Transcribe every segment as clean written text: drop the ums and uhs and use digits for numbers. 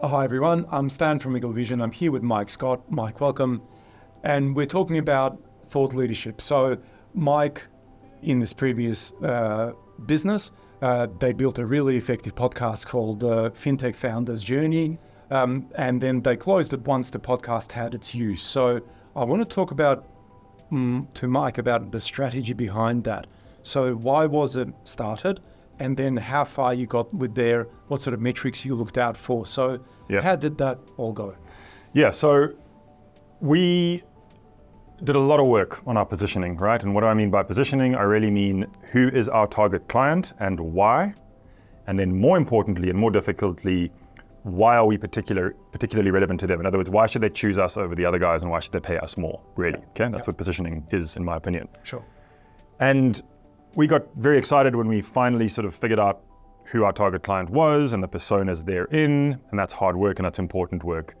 Hi everyone, I'm Stan from Eagle Vision. I'm here with Mike Scott. Mike, welcome. And we're talking about thought leadership. So Mike, in this previous business, they built a really effective podcast called FinTech Founders Journey. And then they closed it once the podcast had its use. So I want to talk about to Mike about the strategy behind that. So why was it started? And then how far you got with there, what sort of metrics you looked out for. So How did that all go? Yeah, so we did a lot of work on our positioning, right? And what do I mean by positioning? I really mean who is our target client and why? And then more importantly and more difficultly, why are we particularly relevant to them? In other words, why should they choose us over the other guys and why should they pay us more, really? Okay, that's what positioning is, in my opinion. Sure. And we got very excited when we finally sort of figured out who our target client was and the personas they're in, and that's hard work and that's important work.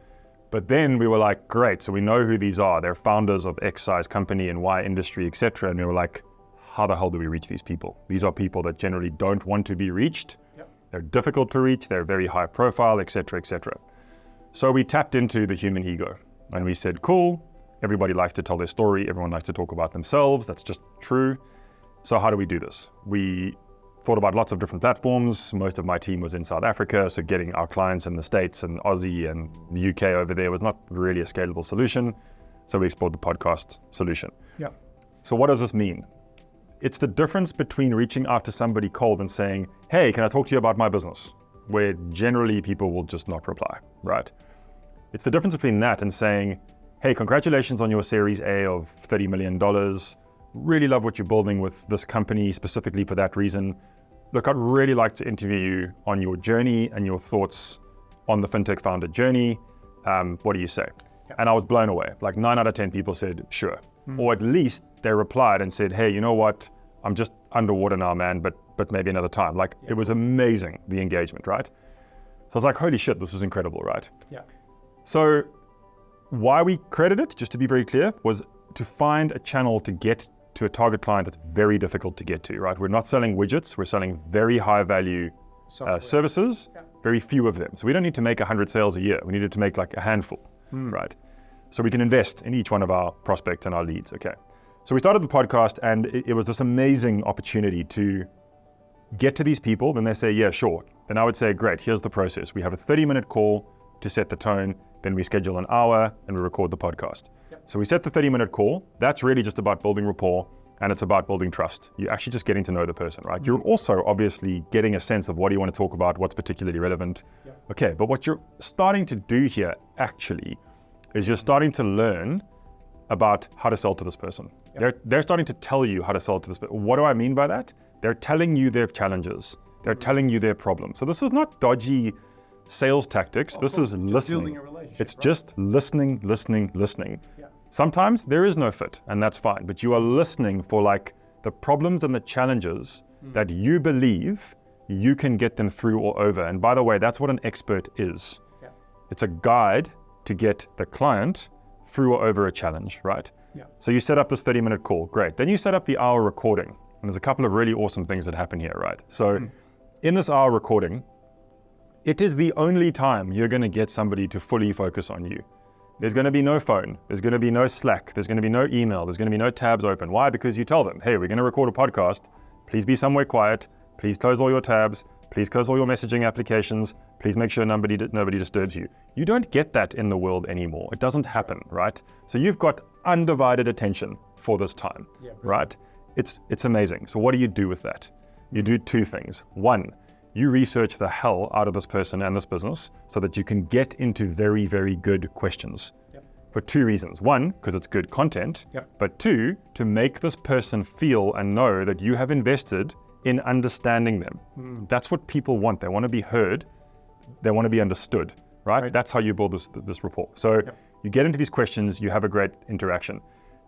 But then we were like, great, so we know who these are. They're founders of X size company and Y industry, etc. And we were like, how the hell do we reach these people? These are people that generally don't want to be reached. Yep. They're difficult to reach, they're very high profile, etc., etc. So we tapped into the human ego and we said, cool, everybody likes to tell their story, everyone likes to talk about themselves, that's just true. So how do we do this? We thought about lots of different platforms. Most of my team was in South Africa, so getting our clients in the States and Aussie and the UK over there was not really a scalable solution. So we explored the podcast solution. Yeah. So what does this mean? It's the difference between reaching out to somebody cold and saying, hey, can I talk to you about my business? Where generally people will just not reply, right? It's the difference between that and saying, hey, congratulations on your Series A of $30 million. Really love what you're building with this company specifically for that reason. Look, I'd really like to interview you on your journey and your thoughts on the FinTech founder journey. What do you say? Yeah. And I was blown away. Like 9 out of 10 people said, sure. Or at least they replied and said, hey, you know what? I'm just underwater now, man, but maybe another time. Like It was amazing, the engagement, right? So I was like, holy shit, this is incredible, right? Yeah. So why we created it, just to be very clear, was to find a channel to get to a target client that's very difficult to get to, right? We're not selling widgets, we're selling very high value services, very few of them. So we don't need to make 100 sales a year, we needed to make like a handful, right? So we can invest in each one of our prospects and our leads, okay? So we started the podcast and it was this amazing opportunity to get to these people, then they say, yeah, sure. Then I would say, great, here's the process. We have a 30-minute call to set the tone, then we schedule an hour and we record the podcast. So we set the 30-minute call. That's really just about building rapport and it's about building trust. You're actually just getting to know the person, right? You're also obviously getting a sense of what do you want to talk about, what's particularly relevant. Okay, but what you're starting to do here actually is you're starting to learn about how to sell to this person. They're starting to tell you how to sell to this person. What do I mean by that? They're telling you their challenges. They're telling you their problems. So this is not dodgy sales tactics. This is listening. It's just listening. Yeah. Sometimes there is no fit and that's fine, but you are listening for like the problems and the challenges that you believe you can get them through or over. And by the way, that's what an expert is. Yeah. It's a guide to get the client through or over a challenge, right? Yeah. So you set up this 30-minute call, great. Then you set up the hour recording. And there's a couple of really awesome things that happen here, right? So in this hour recording, it is the only time you're going to get somebody to fully focus on you. There's going to be no phone. There's going to be no Slack. There's going to be no email. There's going to be no tabs open. Why? Because you tell them, hey, we're going to record a podcast. Please be somewhere quiet. Please close all your tabs. Please close all your messaging applications. Please make sure nobody disturbs you. You don't get that in the world anymore. It doesn't happen, right? So you've got undivided attention for this time, right? It's amazing. So what do you do with that? You do two things. One, you research the hell out of this person and this business so that you can get into very, very good questions for two reasons. One, because it's good content, but two, to make this person feel and know that you have invested in understanding them. That's what people want. They want to be heard. They want to be understood, right? That's how you build this rapport. So you get into these questions, you have a great interaction.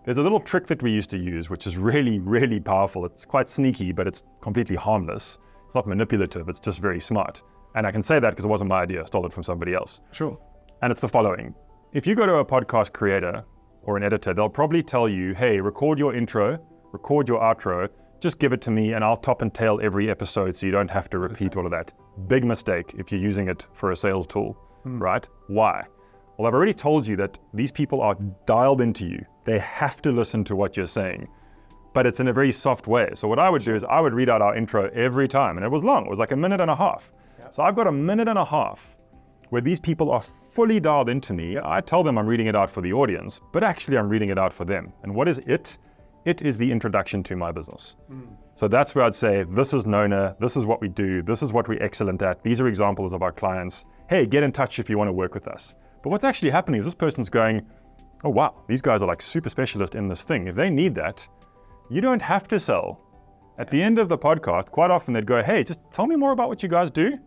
There's a little trick that we used to use, which is really, really powerful. It's quite sneaky, but it's completely harmless. It's not manipulative, it's just very smart. And I can say that because it wasn't my idea, I stole it from somebody else. Sure. And it's the following. If you go to a podcast creator or an editor, they'll probably tell you, hey, record your intro, record your outro, just give it to me and I'll top and tail every episode so you don't have to repeat all of that. Big mistake if you're using it for a sales tool. right? Why? Well, I've already told you that these people are dialed into you. They have to listen to what you're saying, but it's in a very soft way. So what I would do is I would read out our intro every time, and it was long. It was like 1.5 minutes. Yep. So I've got 1.5 minutes where these people are fully dialed into me. I tell them I'm reading it out for the audience, but actually I'm reading it out for them. And what is it? It is the introduction to my business. So that's where I'd say, this is Nona, this is what we do, this is what we're excellent at, these are examples of our clients. Hey, get in touch if you want to work with us. But what's actually happening is this person's going, oh wow, these guys are like super specialist in this thing. If they need that, you don't have to sell. At the end of the podcast, quite often they'd go, hey, just tell me more about what you guys do.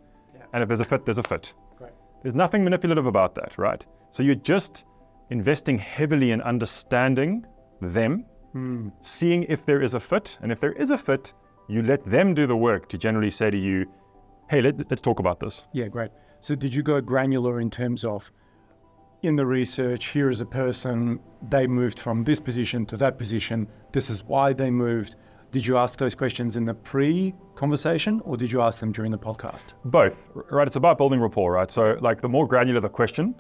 And if there's a fit, there's a fit. Great. There's nothing manipulative about that, right? So you're just investing heavily in understanding them, seeing if there is a fit. And if there is a fit, you let them do the work to generally say to you, hey, let's talk about this. Yeah, great. So did you go granular in terms of, in the research, here is a person, they moved from this position to that position, this is why they moved. Did you ask those questions in the pre-conversation, or did you ask them during the podcast? Both, right? It's about building rapport, right? So like the more granular the question,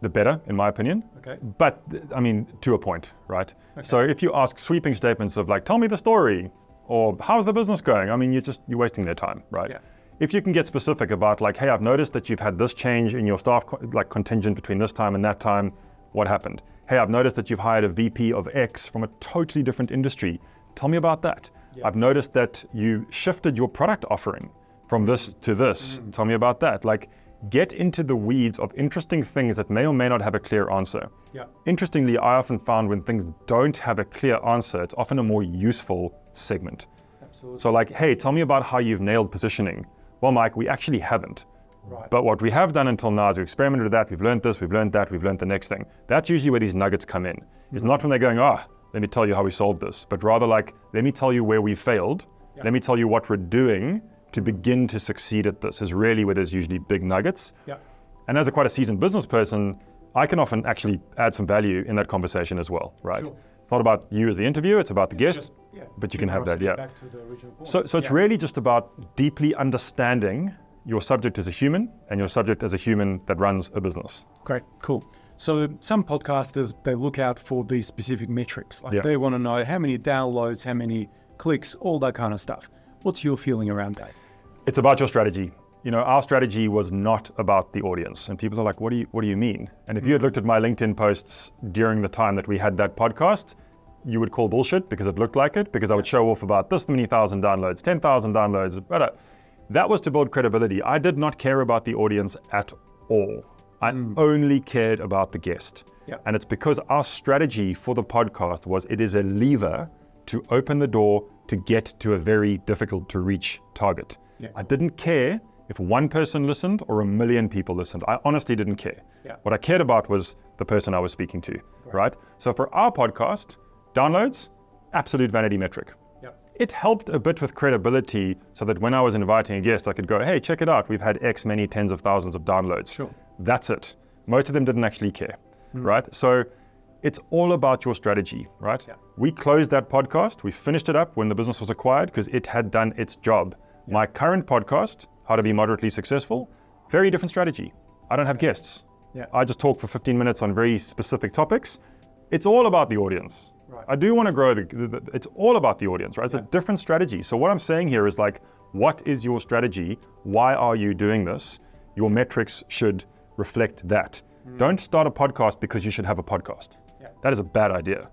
the better, in my opinion. Okay. But I mean, to a point, right? Okay. So if you ask sweeping statements of like, tell me the story, or how's the business going? I mean, you're wasting their time, right? Yeah. If you can get specific about like, hey, I've noticed that you've had this change in your staff like contingent between this time and that time, what happened? Hey, I've noticed that you've hired a VP of X from a totally different industry. Tell me about that. Yeah. I've noticed that you shifted your product offering from this to this. Tell me about that. Like, get into the weeds of interesting things that may or may not have a clear answer. Yeah. Interestingly, I often found when things don't have a clear answer, it's often a more useful segment. Absolutely. So like, hey, tell me about how you've nailed positioning. Well, Mike, we actually haven't. Right. But what we have done until now is we've experimented with that, we've learned this, we've learned that, we've learned the next thing. That's usually where these nuggets come in. It's not when they're going, let me tell you how we solved this, but rather like, let me tell you where we failed. Yeah. Let me tell you what we're doing to begin to succeed at this, is really where there's usually big nuggets. Yeah. And as quite a seasoned business person, I can often actually add some value in that conversation as well, right? Sure. It's not about you as the interviewer, it's about the guest, but you can have that, Back to the original point. So it's really just about deeply understanding your subject as a human and your subject as a human that runs a business. Great, cool. So some podcasters, they look out for these specific metrics. Like they want to know how many downloads, how many clicks, all that kind of stuff. What's your feeling around that? It's about your strategy. You know, our strategy was not about the audience. And people are like, what do you mean? And if you had looked at my LinkedIn posts during the time that we had that podcast, you would call bullshit because it looked like it, because I would show off about this many thousand downloads, 10,000 downloads, that was to build credibility. I did not care about the audience at all. I only cared about the guest. Yeah. And it's because our strategy for the podcast was, it is a lever to open the door to get to a very difficult to reach target. Yeah. I didn't care if one person listened or 1 million people listened. I honestly didn't care. Yeah. What I cared about was the person I was speaking to, right? So for our podcast, downloads, absolute vanity metric. Yep. It helped a bit with credibility so that when I was inviting a guest, I could go, hey, check it out. We've had X many tens of thousands of downloads. Sure. That's it. Most of them didn't actually care, right? So it's all about your strategy, right? Yeah. We closed that podcast. We finished it up when the business was acquired because it had done its job. Yeah. My current podcast, How to Be Moderately Successful, very different strategy. I don't have guests. Yeah. I just talk for 15 minutes on very specific topics. It's all about the audience. Right. I do want to grow it's all about the audience, right? It's a different strategy. So what I'm saying here is like, what is your strategy? Why are you doing this? Your metrics should reflect that. Don't start a podcast because you should have a podcast. Yeah. That is a bad idea.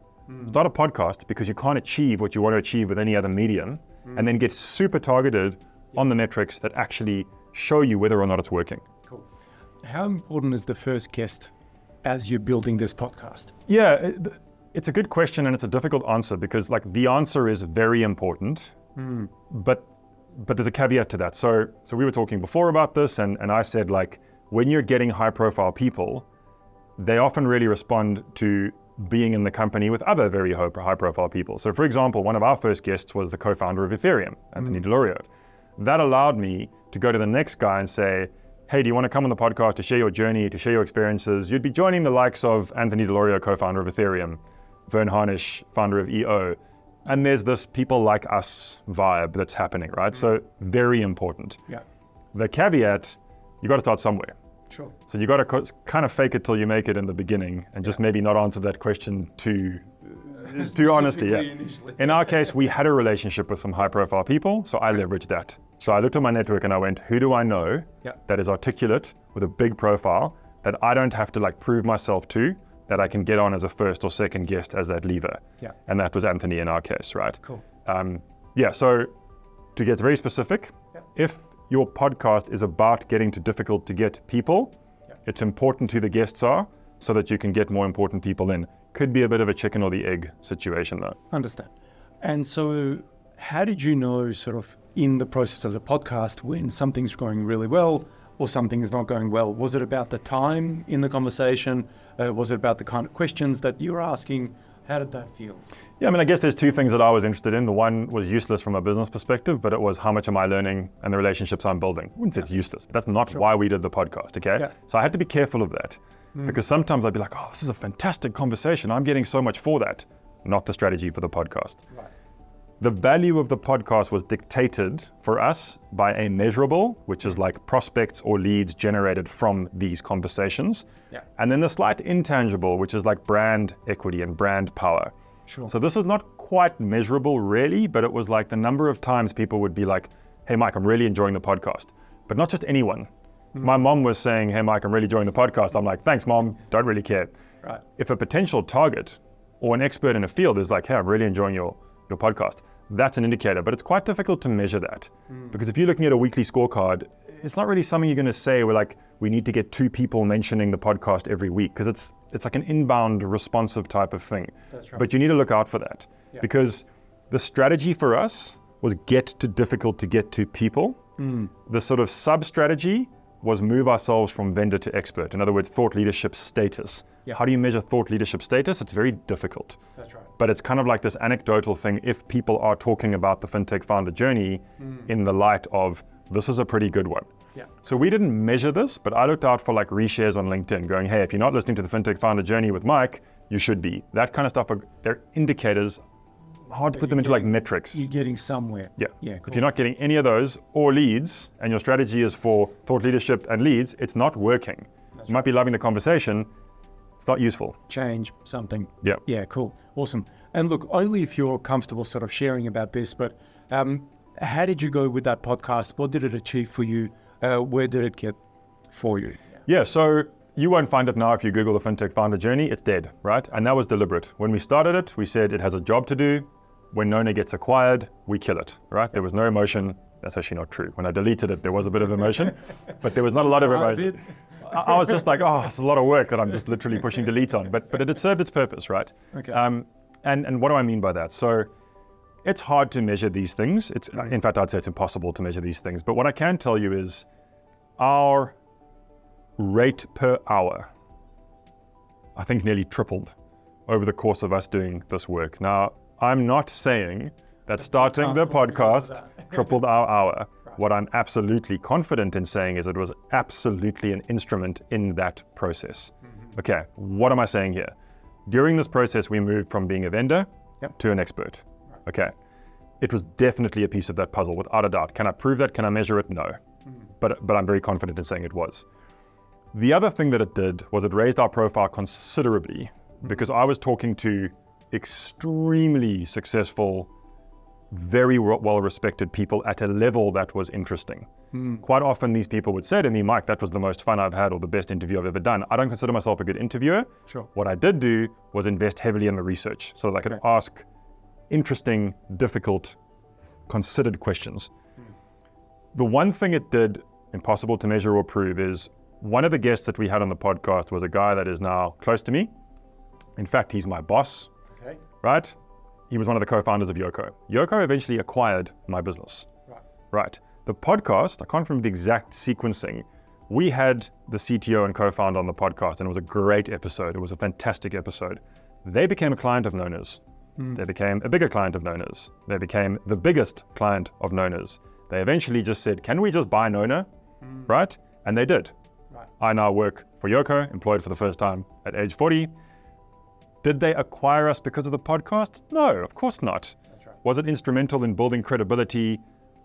Start a podcast because you can't achieve what you want to achieve with any other medium, and then get super targeted on the metrics that actually show you whether or not it's working. Cool. How important is the first guest as you're building this podcast? Yeah, it's a good question, and it's a difficult answer because like the answer is very important, but there's a caveat to that. So we were talking before about this, and I said like, when you're getting high profile people, they often really respond to being in the company with other very high profile people. So for example, one of our first guests was the co-founder of Ethereum, Anthony DeLorio. That allowed me to go to the next guy and say, hey, do you want to come on the podcast to share your journey, to share your experiences? You'd be joining the likes of Anthony DeLorio, co-founder of Ethereum, Vern Harnish, founder of EO. And there's this people like us vibe that's happening, right? So very important. Yeah. The caveat, you got to start somewhere. Sure. So you got to kind of fake it till you make it in the beginning, and just maybe not answer that question too honestly. Yeah. Initially. In our case, we had a relationship with some high-profile people, so I leveraged that. So I looked at my network and I went, who do I know that is articulate with a big profile that I don't have to like prove myself to, that I can get on as a first or second guest as that lever? Yeah. And that was Anthony in our case, right? Cool. So to get very specific, if your podcast is about getting to difficult to get people, it's important who the guests are so that you can get more important people in. Could be a bit of a chicken or the egg situation though. Understand. And so how did you know sort of in the process of the podcast when something's going really well or something's not going well? Was it about the time in the conversation? Was it about the kind of questions that you were asking? How did that feel? Yeah, I mean, I guess there's two things that I was interested in. The one was useless from a business perspective, but it was how much am I learning and the relationships I'm building. I wouldn't say it's useless, but that's not why we did the podcast, okay? Yeah. So I had to be careful of that because sometimes I'd be like, oh, this is a fantastic conversation. I'm getting so much for that. Not the strategy for the podcast. Right. The value of the podcast was dictated for us by a measurable, which is like prospects or leads generated from these conversations. Yeah. And then the slight intangible, which is like brand equity and brand power. Sure. So this is not quite measurable really, but it was like the number of times people would be like, hey Mike, I'm really enjoying the podcast. But not just anyone. My mom was saying, hey Mike, I'm really enjoying the podcast. I'm like, thanks mom, don't really care. Right. If a potential target or an expert in a field is like, hey, I'm really enjoying your podcast, that's an indicator, but it's quite difficult to measure that. Because if you're looking at a weekly scorecard, it's not really something you're going to say we're like, we need to get 2 people mentioning the podcast every week, because it's like an inbound responsive type of thing. That's right. But you need to look out for that because the strategy for us was get to difficult to get to people. The sort of sub strategy was move ourselves from vendor to expert. In other words, thought leadership status. Yeah. How do you measure thought leadership status? It's very difficult. That's right. But it's kind of like this anecdotal thing if people are talking about the FinTech founder journey in the light of, this is a pretty good one. Yeah. So we didn't measure this, but I looked out for like reshares on LinkedIn going, hey, if you're not listening to the FinTech founder journey with Mike, you should be. That kind of stuff, they're indicators, hard to put them into like metrics. You're getting somewhere. Yeah. Yeah, cool. If you're not getting any of those or leads and your strategy is for thought leadership and leads, it's not working. You might be loving the conversation. It's not useful. Change something. Yeah. Yeah, cool. Awesome. And look, only if you're comfortable sort of sharing about this, but how did you go with that podcast? What did it achieve for you? Where did it get for you? Yeah, so you won't find it now if you Google the FinTech founder journey, it's dead, right? And that was deliberate. When we started it, we said it has a job to do. When Nona gets acquired, we kill it, right? There was no emotion. That's actually not true. When I deleted it, there was a bit of emotion, but there was not a lot of emotion. I was just like, oh, it's a lot of work that I'm just literally pushing delete on, but it had served its purpose, right? Okay. And what do I mean by that? So it's hard to measure these things. In fact, I'd say it's impossible to measure these things. But what I can tell you is our rate per hour, I think nearly tripled over the course of us doing this work. Now, I'm not saying that starting the podcast tripled our hour. What I'm absolutely confident in saying is it was absolutely an instrument in that process. Okay, what am I saying here? During this process, we moved from being a vendor to an expert. Okay, it was definitely a piece of that puzzle, without a doubt. Can I prove that? Can I measure it? No. But I'm very confident in saying it was. The other thing that it did was it raised our profile considerably because I was talking to extremely successful, very well-respected people at a level that was interesting. Quite often these people would say to me, Mike, that was the most fun I've had or the best interview I've ever done. I don't consider myself a good interviewer. Sure. What I did do was invest heavily in the research so that I could ask interesting, difficult, considered questions. The one thing it did, impossible to measure or prove, is one of the guests that we had on the podcast was a guy that is now close to me. In fact, he's my boss, right? He was one of the co-founders of Yoko. Yoko eventually acquired my business, right? The podcast, I can't remember the exact sequencing. We had the CTO and co-founder on the podcast, and it was a great episode. It was a fantastic episode. They became a client of Nona's. They became a bigger client of Nona's. They became the biggest client of Nona's. They eventually just said, can we just buy Nona, right? And they did. I now work for Yoko, employed for the first time at age 40. Did they acquire us because of the podcast? No, of course not. Was it instrumental in building credibility,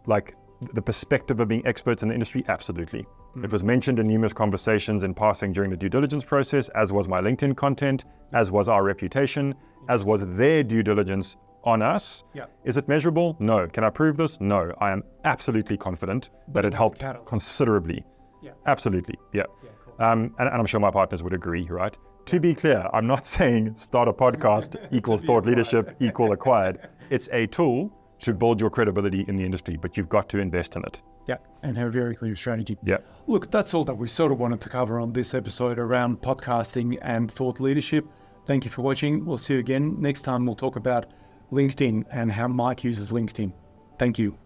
like the perspective of being experts in the industry? Absolutely. It was mentioned in numerous conversations in passing during the due diligence process, as was my LinkedIn content, as was our reputation, as was their due diligence on us. Yeah. Is it measurable? No. Can I prove this? No. I am absolutely confident that it helped considerably. Yeah. Absolutely. Yeah. Cool. And I'm sure my partners would agree, right? To be clear, I'm not saying start a podcast equals thought leadership equal acquired. It's a tool to build your credibility in the industry, but you've got to invest in it. Yeah, and have a very clear strategy. Yeah. Look, that's all that we sort of wanted to cover on this episode around podcasting and thought leadership. Thank you for watching. We'll see you again. Next time we'll talk about LinkedIn and how Mike uses LinkedIn. Thank you.